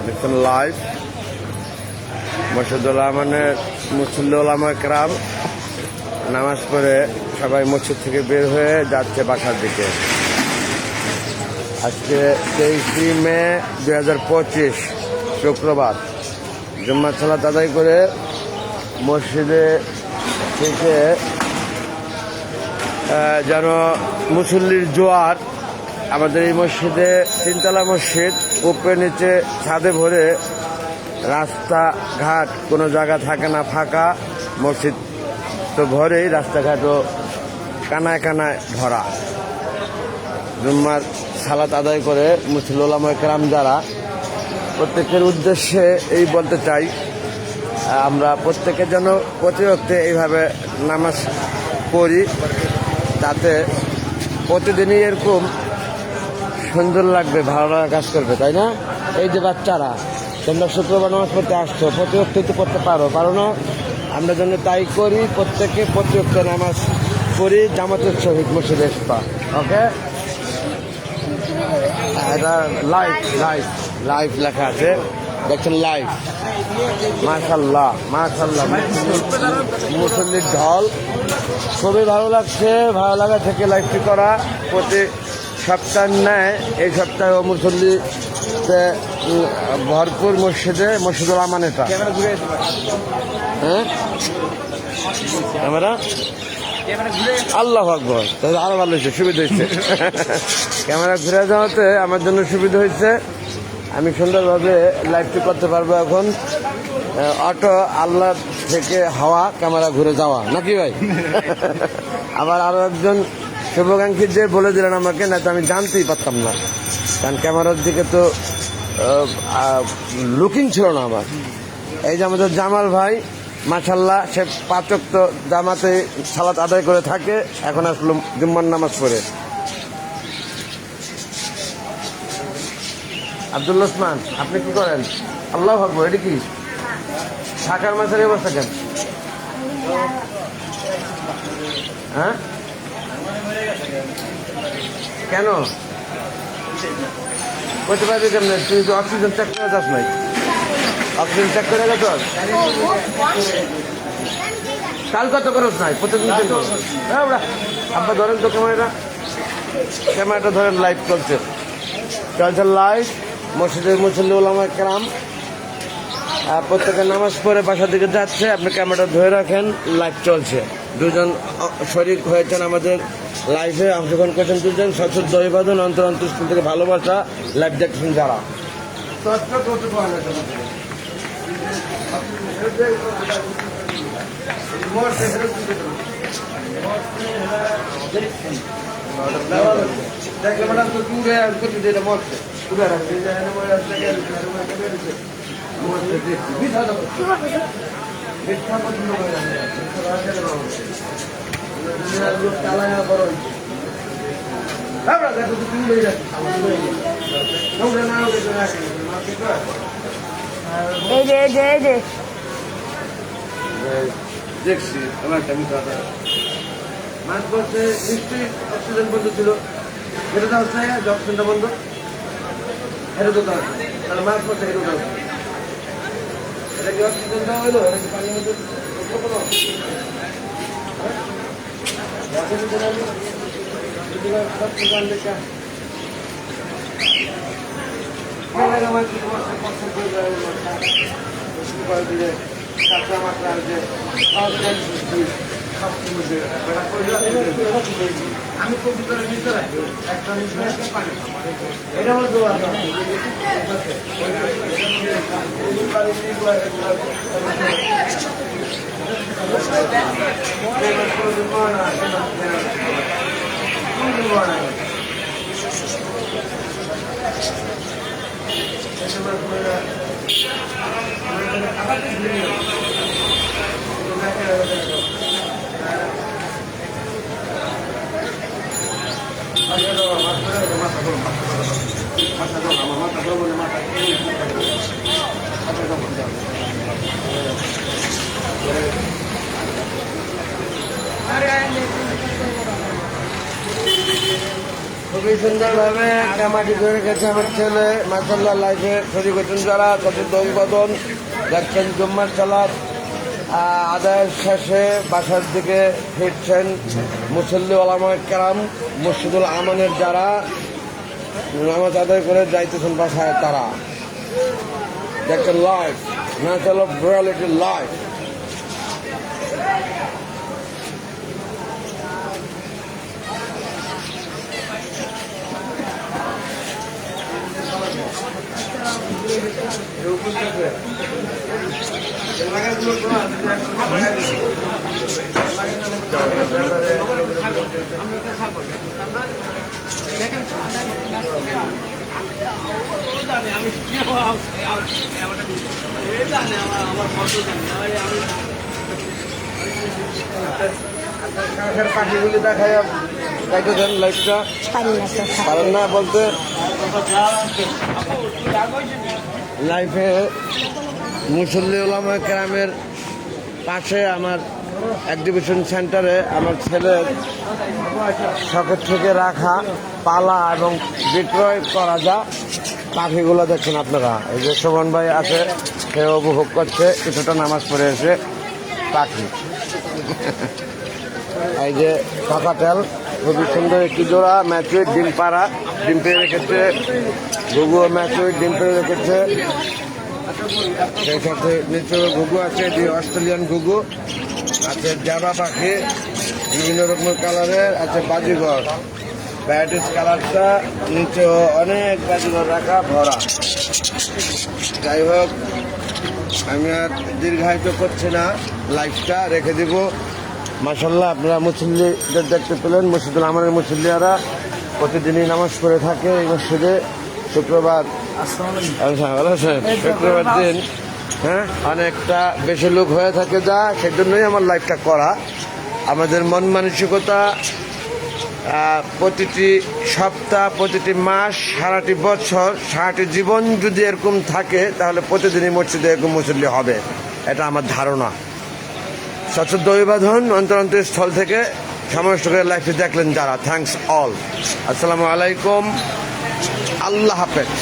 দেখছেন লাইভ মসজিদুল রহমানের মুসল্লি ওলামা কেরাম নামাজ পড়ে সবাই মসজিদ থেকে বের হয়ে যাচ্ছে বাসার দিকে। আজকে 23 মে 2025 শুক্রবার জুম্মার সালাত আদায় করে মসজিদে থেকে যেন মুসল্লির জোয়ার। আমাদের এই মসজিদে তিনতলা মসজিদ, উপরে নিচে ছাদে ভরে, রাস্তাঘাট কোনো জায়গা থাকে না ফাঁকা, মসজিদ তো ভরেই, রাস্তাঘাটও কানায় কানায় ভরা। জুম্মার সালাত আদায় করে মুসল্লি ওলামা কেরাম যারা, প্রত্যেকের উদ্দেশ্যে এই বলতে চাই, আমরা প্রত্যেকে যেন প্রতি ওয়াক্তে এইভাবে নামাজ পড়ি, তাতে প্রতিদিনই এরকম সুন্দর লাগবে, ভালো লাগা কাজ করবে, তাই না? এই যে বাচ্চারা তোমরা শুক্রবার নামাজ পড়তে আসছো, প্রতি ওয়াক্তে তো পড়তে পারো না? আমরা যেন তাই করি, প্রত্যেকে প্রতি ওয়াক্তে নামাজ পড়ি জামাতের সহিত মসজিদে ইসপা। ওকে, এটা লাইভ লাইভ লাইভ লেখা আছে, দেখছেন লাইভ। মাশাল্লাহ মাশাল্লাহ, মুসল্লির ঢল, খুবই ভালো লাগছে। ভালো লাগা থেকে লাইভটি করা। প্রতি সপ্তাহ নেয় এই সপ্তাহে মুসল্লিতে ভরপুর মসজিদুল রহমান। এটা হ্যাঁ ক্যামেরা, আল্লাহু আকবার, তাহলে আরো ভালো হয়েছে, সুবিধা হয়েছে। ক্যামেরা ঘুরে যাওয়াতে আমার জন্য সুবিধা হয়েছে, আমি সুন্দরভাবে লাইভটি করতে পারবো। এখন অটো আল্লাহ থেকে হাওয়া, ক্যামেরা ঘুরে যাওয়া, নাকি ভাই? আবার আরো একজন শুভাকাঙ্ক্ষী যে বলে দিলেন আমাকে, না তো আমি জানতেই পারতাম না, কারণ ক্যামেরার দিকে তো লুকিং ছিল না আমার। এই যে আমাদের জামাল ভাই, মাশাল্লাহ, সে 5 ওয়াক্ত জামাতে সালাত আদায় করে থাকে, এখন আসলো জুম্মার নামাজ পড়ে। আব্দুল ওসমান, আপনি কি করেন? আল্লাহু আকবার, এটা কি ঢাকার মাছের অবস্থা কেন? হ্যাঁ কেন করতে পারবি কেমন? তুই তো অক্সিজেন চেক করে যাস নাই, অক্সিজেন চেক করে গেছ কাল, কত খরচ নাই প্রতিদিন? আব্বা ধরেন তো ক্যামেরাটা ধরেন, লাইভ চলছে লাইভ। মসজিদের মুসল্লি ওলামা কেরাম প্রত্যেকে নামাজ পড়ে বাসার দিকে যাচ্ছে, আপনি ক্যামেরাটা ধরে রাখেন, লাইভ চলছে। দুজন শরীক হয়েছেন আমাদের লাইভে, অংশগ্রহণ করেছেন দুজন, সচুর দৈবাদন অন্তর অন্তঃস্থল থেকে ভালোবাসা, লাইভ দেখছেন যারা। দেখছি আমার একটা মিথ্যা মাছ বলছে, নিশ্চয়ই অক্সিজেন বন্ধ ছিল, এটা তো হচ্ছে যে অক্সিজেনটা বন্ধ, এটা তো তাহলে মাছ বলছে এটা তো, এটা কি অক্সিজেনটা হইলো? এটা কি পানির মধ্যে কাঁচা মাত্রা যে আমি কম্পিউটারের ভিতরে একটা এটা বলতে খুবই খুবই সুন্দরভাবে কামাটি করে রেখেছে আমার ছেলে। মাশাআল্লাহ, লাইফে শুরু করছেন যারা তাদের অভিবাদন। দেখছেন জুম্মার সালাত আদায়ের শেষে বাসার দিকে ফিরছেন মুসল্লি ওলামায়ে কেরাম, মসজিদুল আমানের যারা নামাজ আদায় করে যাইতেছেন বাসায় তারা। দেখছেন life, natural of reality life. পাখিগুলি দেখায় যাইতেছেন লাইফটা পারেন না বলতে। লাইফে মুসল্লি ওলামায়ে কেরামের পাশে আমার এক্সিবিশন সেন্টারে আমার ছেলের শখের থেকে রাখা পালা এবং বিক্রয় করা যা পাখিগুলো দেখছেন আপনারা। এই যে শোভন ভাই আছে, সে উপভোগ করছে কিছুটা নামাজ পড়ে এসে পাখি। এই যে কাকাটেল খুবই সুন্দর একটি জোড়া ম্যাচুইট ডিম পাড়া, ডিম পেয়ে রেখেছে। ঘুঘু ম্যাচুইট ডিম পেয়ে রেখেছে। সেই সাথে নিচে ঘুঘু আছে, যে অস্ট্রেলিয়ান ঘুঘু আছে, জাবা পাখি বিভিন্ন রকমের কালারের আছে। বাজিঘর ব্যাটিস কালারটা, নিচেও অনেক বাজিঘর রাখা ভরা। যাই হোক, আমি আর দীর্ঘায়িত করছি না, লাইফটা রেখে দিব। মাশাআল্লাহ, আপনারা মুসল্লিদের দেখতে পেলেন। মসজিদুল আমানের মুসল্লিয়ারা প্রতিদিনই নামাজ পড়ে থাকে এই মসজিদে। শুক্রবার শুক্রবার দিন অনেকটা বেশি লোক হয়ে থাকে, যা সেজন্যই আমার লাইফটা করা। আমাদের মন মানসিকতা প্রতিটি সপ্তাহ, প্রতিটি মাস, সারাটি বছর, সারাটি জীবন যদি এরকম থাকে তাহলে প্রতিদিনই মসজিদে এরকম মুসল্লি হবে, এটা আমার ধারণা। সশ্রদ্ধ অভিবাদন অন্তরস্থল থেকে সমস্ত লাইফে দেখলেন যারা। Thanks all. আসসালামু আলাইকুম, আল্লাহ হাফেজ।